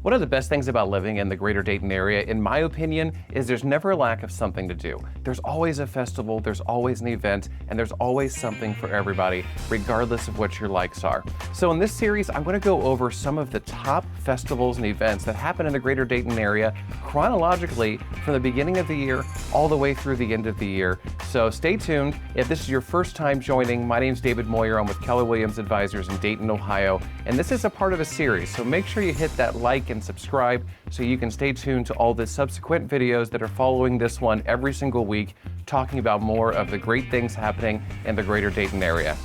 One of the best things about living in the Greater Dayton area, in my opinion, is there's never a lack of something to do. There's always a festival, there's always an event, and there's always something for everybody, regardless of what your likes are. So in this series, I'm going to go over some of the top festivals and events that happen in the Greater Dayton area chronologically from the beginning of the year all the way through the end of the year. So stay tuned. If this is your first time joining, my name is David Moyer. I'm with Keller Williams Advisors in Dayton, Ohio, and this is a part of a series. So make sure you hit that like and subscribe so you can stay tuned to all the subsequent videos that are following this one every single week, talking about more of the great things happening in the Greater Dayton area.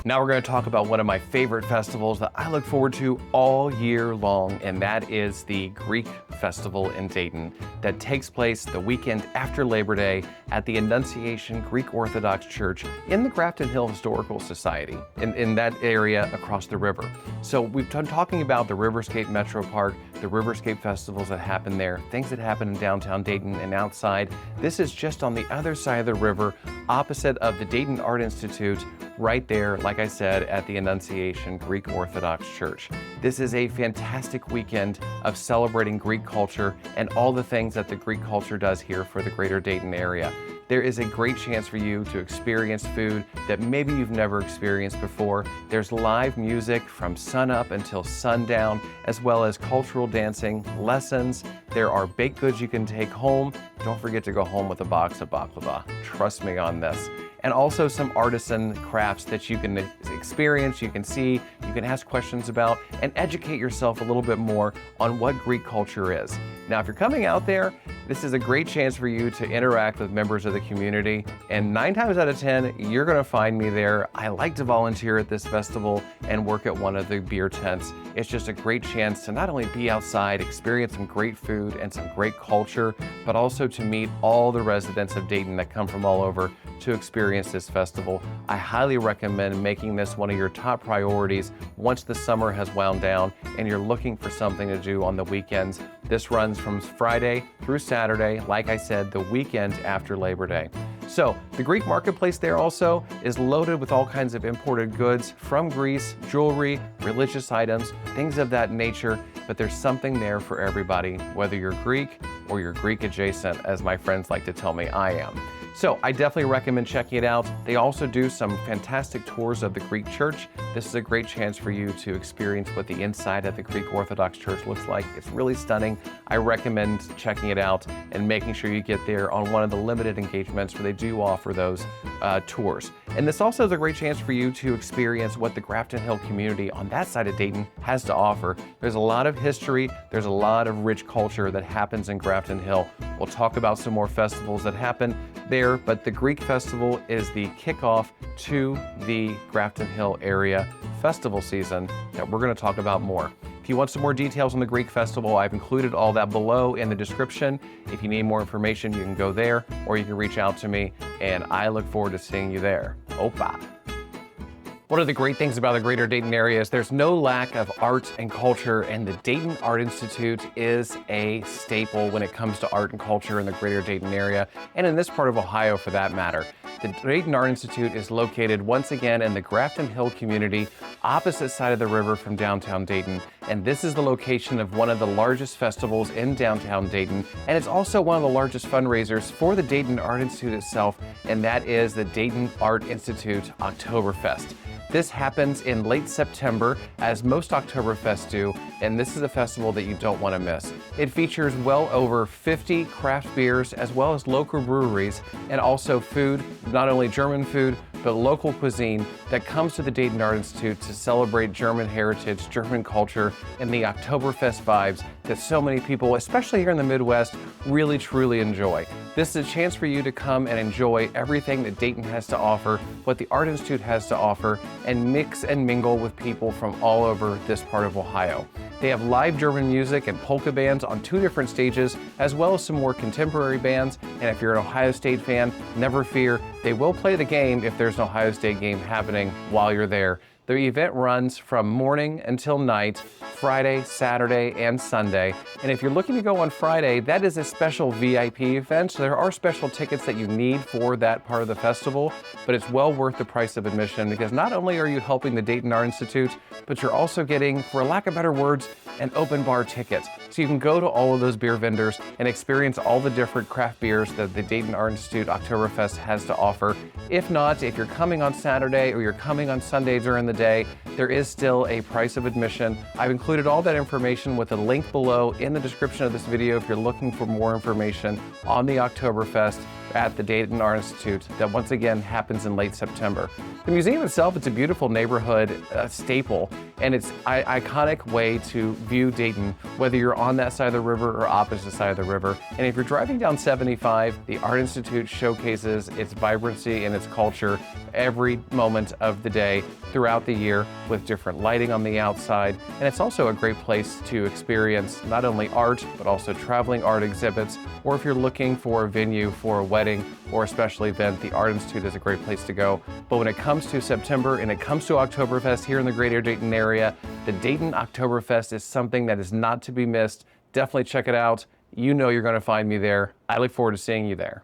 Now we're going to talk about one of my favorite festivals that I look forward to all year long, and that is the Greek Festival in Dayton that takes place the weekend after Labor Day at the Annunciation Greek Orthodox Church in the Grafton Hill Historical Society in that area across the river. So we've been talking about the Riverscape Metro Park, the Riverscape festivals that happen there, things that happen in downtown Dayton and outside. This is just on the other side of the river, opposite of the Dayton Art Institute, right there, like I said, at the Annunciation Greek Orthodox Church. This is a fantastic weekend of celebrating Greek culture and all the things that the Greek culture does here for the Greater Dayton area. There is a great chance for you to experience food that maybe you've never experienced before. There's live music from sunup until sundown, as well as cultural dancing, lessons. There are baked goods you can take home. Don't forget to go home with a box of baklava. Trust me on this. And also some artisan crafts that you can experience, you can see, you can ask questions about, and educate yourself a little bit more on what Greek culture is. Now, if you're coming out there, this is a great chance for you to interact with members of the community, and 9 times out of 10, you're gonna find me there. I like to volunteer at this festival and work at one of the beer tents. It's just a great chance to not only be outside, experience some great food and some great culture, but also to meet all the residents of Dayton that come from all over to experience this festival. I highly recommend making this one of your top priorities once the summer has wound down and you're looking for something to do on the weekends. This runs from Friday through Saturday, like I said, the weekend after Labor Day. So the Greek marketplace there also is loaded with all kinds of imported goods from Greece, jewelry, religious items, things of that nature, but there's something there for everybody, whether you're Greek or you're Greek adjacent, as my friends like to tell me I am. So I definitely recommend checking it out. They also do some fantastic tours of the Greek church. This is a great chance for you to experience what the inside of the Greek Orthodox Church looks like. It's really stunning. I recommend checking it out and making sure you get there on one of the limited engagements where they do offer those tours. And this also is a great chance for you to experience what the Grafton Hill community on that side of Dayton has to offer. There's a lot of history, there's a lot of rich culture that happens in Grafton Hill. We'll talk about some more festivals that happen there, but the Greek Festival is the kickoff to the Grafton Hill area festival season that we're going to talk about more. If you want some more details on the Greek Festival, I've included all that below in the description. If you need more information, you can go there or you can reach out to me, and I look forward to seeing you there. Opa! One of the great things about the Greater Dayton area is there's no lack of art and culture, and the Dayton Art Institute is a staple when it comes to art and culture in the Greater Dayton area, and in this part of Ohio for that matter. The Dayton Art Institute is located once again in the Grafton Hill community, opposite side of the river from downtown Dayton, and this is the location of one of the largest festivals in downtown Dayton, and it's also one of the largest fundraisers for the Dayton Art Institute itself, and that is the Dayton Art Institute Oktoberfest. This happens in late September, as most Oktoberfests do, and this is a festival that you don't want to miss. It features well over 50 craft beers, as well as local breweries, and also food, not only German food, but local cuisine that comes to the Dayton Art Institute to celebrate German heritage, German culture, and the Oktoberfest vibes that so many people, especially here in the Midwest, really truly enjoy. This is a chance for you to come and enjoy everything that Dayton has to offer, what the Art Institute has to offer, and mix and mingle with people from all over this part of Ohio. They have live German music and polka bands on 2 different stages, as well as some more contemporary bands. And if you're an Ohio State fan, never fear, they will play the game if there's an Ohio State game happening while you're there. The event runs from morning until night, Friday, Saturday, and Sunday. And if you're looking to go on Friday, that is a special VIP event. So there are special tickets that you need for that part of the festival, but it's well worth the price of admission because not only are you helping the Dayton Art Institute, but you're also getting, for lack of better words, an open bar ticket. So you can go to all of those beer vendors and experience all the different craft beers that the Dayton Art Institute Oktoberfest has to offer. If not, if you're coming on Saturday or you're coming on Sunday during the day, there is still a price of admission. I've included all that information with a link below in the description of this video if you're looking for more information on the Oktoberfest at the Dayton Art Institute that once again happens in late September. The museum itself, it's a beautiful neighborhood staple, and it's an iconic way to view Dayton, whether you're on that side of the river or opposite side of the river. And if you're driving down 75, the Art Institute showcases its vibrancy and its culture every moment of the day throughout the year with different lighting on the outside. And it's also a great place to experience not only art, but also traveling art exhibits, or if you're looking for a venue for a wedding or a special event, the Art Institute is a great place to go. But when it comes to September and it comes to Oktoberfest here in the Greater Dayton area, the Dayton Oktoberfest is something that is not to be missed. Definitely check it out. You know you're going to find me there. I look forward to seeing you there.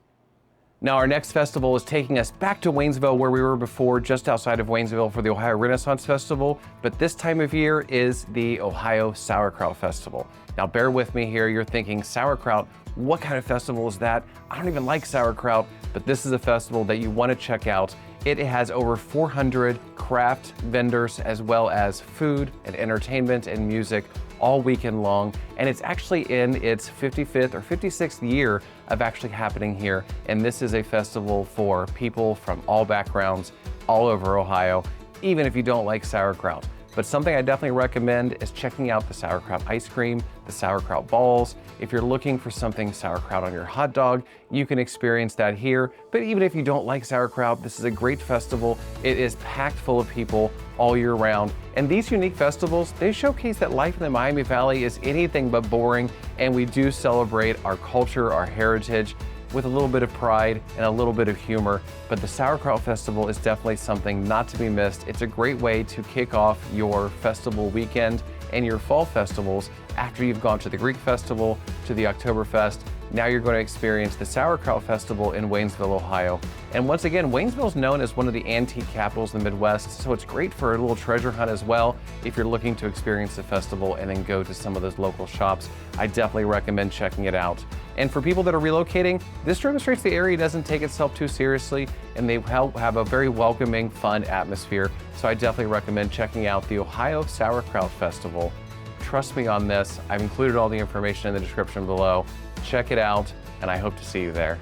Now, our next festival is taking us back to Waynesville, where we were before, just outside of Waynesville for the Ohio Renaissance Festival. But this time of year is the Ohio Sauerkraut Festival. Now, bear with me here. You're thinking, sauerkraut, what kind of festival is that? I don't even like sauerkraut, but this is a festival that you want to check out. It has over 400 craft vendors, as well as food and entertainment and music all weekend long. And it's actually in its 55th or 56th year of actually happening here. And this is a festival for people from all backgrounds, all over Ohio, even if you don't like sauerkraut. But something I definitely recommend is checking out the sauerkraut ice cream, the sauerkraut balls. If you're looking for something sauerkraut on your hot dog, you can experience that here. But even if you don't like sauerkraut, this is a great festival. It is packed full of people all year round. And these unique festivals, they showcase that life in the Miami Valley is anything but boring, and we do celebrate our culture, our heritage, with a little bit of pride and a little bit of humor. But the Sauerkraut Festival is definitely something not to be missed. It's a great way to kick off your festival weekend and your fall festivals after you've gone to the Greek Festival, to the Oktoberfest. Now you're going to experience the Sauerkraut Festival in Waynesville, Ohio. And once again, Waynesville is known as one of the antique capitals in the Midwest, so it's great for a little treasure hunt as well. If you're looking to experience the festival and then go to some of those local shops, I definitely recommend checking it out. And for people that are relocating, this demonstrates the area doesn't take itself too seriously, and they have a very welcoming, fun atmosphere. So I definitely recommend checking out the Ohio Sauerkraut Festival. Trust me on this. I've included all the information in the description below. Check it out, and I hope to see you there.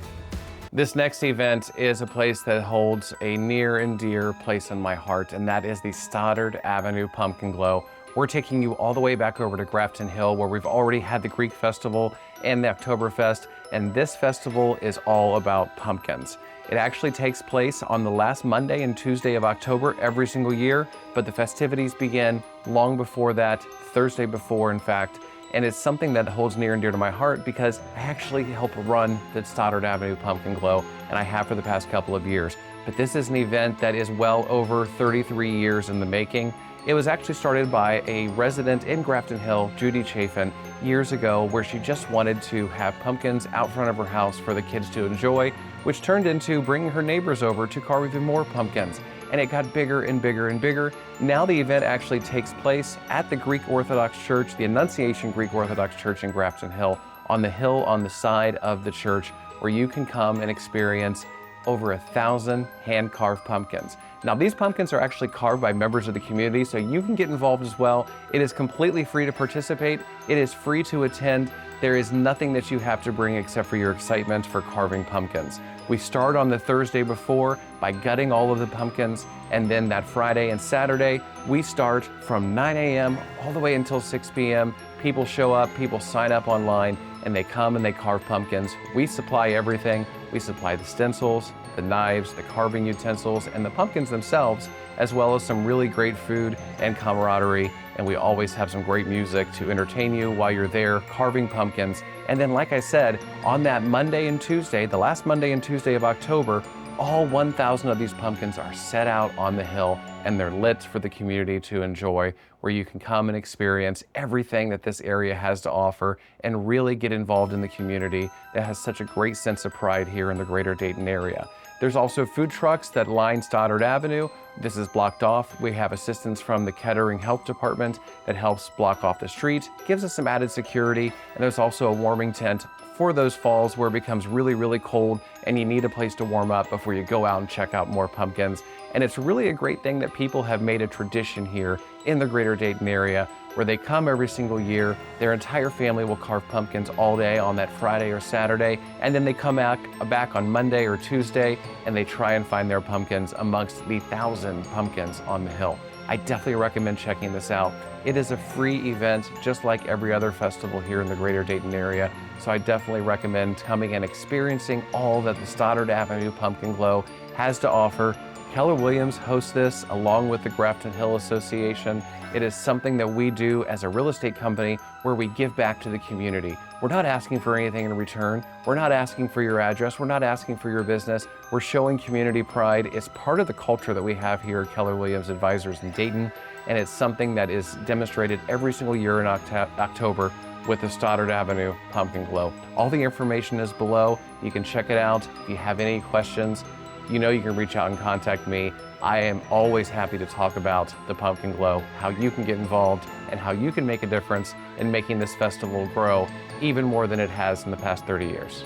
This next event is a place that holds a near and dear place in my heart, and that is the Stoddard Avenue Pumpkin Glow. We're taking you all the way back over to Grafton Hill, where we've already had the Greek Festival and the Oktoberfest, and this festival is all about pumpkins. It actually takes place on the last Monday and Tuesday of October every single year, but the festivities begin long before that, Thursday before, in fact. And it's something that holds near and dear to my heart because I actually help run the Stoddard Avenue Pumpkin Glow, and I have for the past couple of years. But this is an event that is well over 33 years in the making. It was actually started by a resident in Grafton Hill, Judy Chafin, years ago, where she just wanted to have pumpkins out front of her house for the kids to enjoy, which turned into bringing her neighbors over to carve even more pumpkins. And it got bigger and bigger and bigger. Now the event actually takes place at the Greek Orthodox Church, the Annunciation Greek Orthodox Church in Grafton Hill on the side of the church, where you can come and experience over 1,000 hand-carved pumpkins. Now, these pumpkins are actually carved by members of the community, so you can get involved as well. It is completely free to participate. It is free to attend. There is nothing that you have to bring except for your excitement for carving pumpkins. We start on the Thursday before by gutting all of the pumpkins, and then that Friday and Saturday, we start from 9 a.m. all the way until 6 p.m. People show up, people sign up online, and they come and they carve pumpkins. We supply everything. We supply the stencils, the knives, the carving utensils, and the pumpkins themselves, as well as some really great food and camaraderie. And we always have some great music to entertain you while you're there carving pumpkins. And then, like I said, on that Monday and Tuesday, the last Monday and Tuesday of October, all 1,000 of these pumpkins are set out on the hill, and they're lit for the community to enjoy, where you can come and experience everything that this area has to offer and really get involved in the community that has such a great sense of pride here in the Greater Dayton area. There's also food trucks that line Stoddard Avenue. This is blocked off. We have assistance from the Kettering Health Department that helps block off the street, gives us some added security, and there's also a warming tent for those falls where it becomes really, really cold and you need a place to warm up before you go out and check out more pumpkins. And it's really a great thing that people have made a tradition here in the Greater Dayton area where they come every single year. Their entire family will carve pumpkins all day on that Friday or Saturday, and then they come back on Monday or Tuesday and they try and find their pumpkins amongst the 1,000 pumpkins on the hill. I definitely recommend checking this out. It is a free event, just like every other festival here in the Greater Dayton area. So I definitely recommend coming and experiencing all that the Stoddard Avenue Pumpkin Glow has to offer. Keller Williams hosts this along with the Grafton Hill Association. It is something that we do as a real estate company where we give back to the community. We're not asking for anything in return. We're not asking for your address. We're not asking for your business. We're showing community pride. It's part of the culture that we have here at Keller Williams Advisors in Dayton, and it's something that is demonstrated every single year in October with the Stoddard Avenue Pumpkin Glow. All the information is below. You can check it out. If you have any questions, you know you can reach out and contact me. I am always happy to talk about the Pumpkin Glow, how you can get involved, and how you can make a difference in making this festival grow even more than it has in the past 30 years.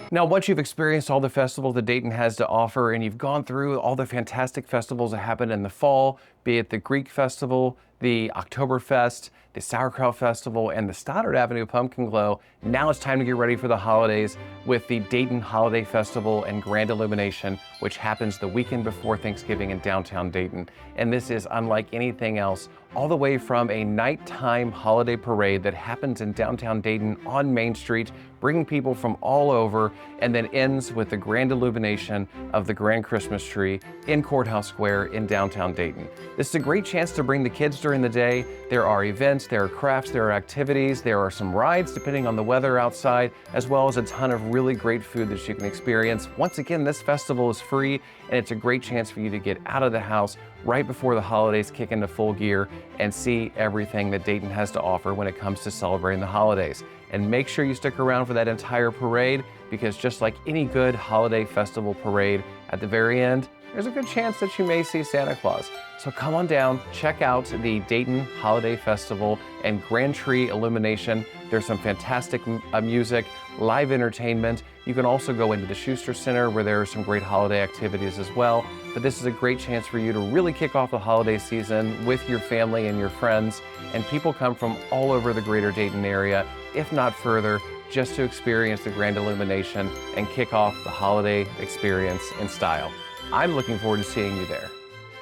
Now, once you've experienced all the festivals that Dayton has to offer and you've gone through all the fantastic festivals that happen in the fall, be it the Greek Festival, the Oktoberfest, the Sauerkraut Festival, and the Stoddard Avenue Pumpkin Glow, now it's time to get ready for the holidays with the Dayton Holiday Festival and Grande Illumination, which happens the weekend before Thanksgiving in downtown Dayton. And this is unlike anything else, all the way from a nighttime holiday parade that happens in downtown Dayton on Main Street, bringing people from all over, and then ends with the grand illumination of the grand Christmas tree in Courthouse Square in downtown Dayton. This is a great chance to bring the kids during the day. There are events, there are crafts, there are activities, there are some rides depending on the weather outside, as well as a ton of really great food that you can experience. Once again, this festival is free, and it's a great chance for you to get out of the house right before the holidays kick into full gear and see everything that Dayton has to offer when it comes to celebrating the holidays. And make sure you stick around for that entire parade, because just like any good holiday festival parade, at the very end, there's a good chance that you may see Santa Claus. So come on down, check out the Dayton Holiday Festival and Grand Tree Illumination. There's some fantastic music, live entertainment. You can also go into the Schuster Center where there are some great holiday activities as well. But this is a great chance for you to really kick off the holiday season with your family and your friends. And people come from all over the Greater Dayton area, if not further, just to experience the Grand Illumination and kick off the holiday experience in style. I'm looking forward to seeing you there.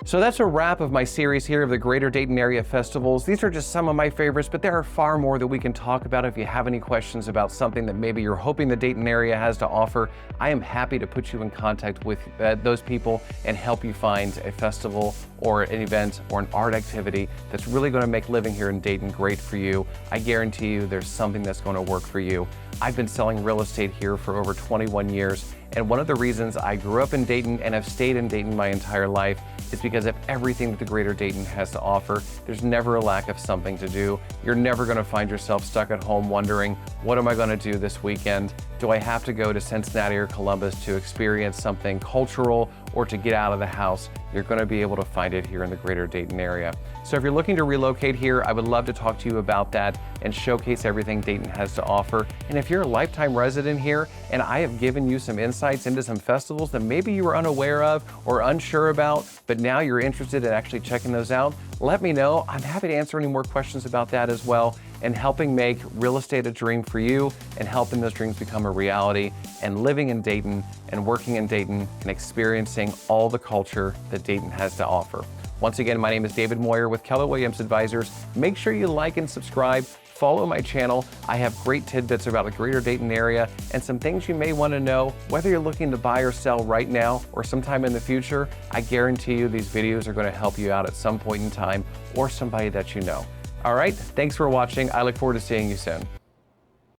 So that's a wrap of my series here of the Greater Dayton area festivals. These are just some of my favorites, but there are far more that we can talk about. If you have any questions about something that maybe you're hoping the Dayton area has to offer, I am happy to put you in contact with those people and help you find a festival or an event or an art activity that's really going to make living here in Dayton great for you. I guarantee you there's something that's going to work for you. I've been selling real estate here for over 21 years, and one of the reasons I grew up in Dayton and have stayed in Dayton my entire life is because of everything that the Greater Dayton has to offer. There's never a lack of something to do. You're never going to find yourself stuck at home wondering, what am I going to do this weekend? Do I have to go to Cincinnati or Columbus to experience something cultural or to get out of the house? You're going to be able to find it here in the Greater Dayton area. So if you're looking to relocate here, I would love to talk to you about that and showcase everything Dayton has to offer. And if you're a lifetime resident here and I have given you some insights into some festivals that maybe you were unaware of or unsure about, but now you're interested in actually checking those out, let me know. I'm happy to answer any more questions about that as well, and helping make real estate a dream for you and helping those dreams become a reality, and living in Dayton and working in Dayton and experiencing all the culture that Dayton has to offer. Once again, my name is David Moyer with Keller Williams Advisors. Make sure you like and subscribe. Follow my channel. I have great tidbits about the Greater Dayton area and some things you may want to know, whether you're looking to buy or sell right now or sometime in the future. I guarantee you these videos are going to help you out at some point in time, or somebody that you know. All right, thanks for watching. I look forward to seeing you soon.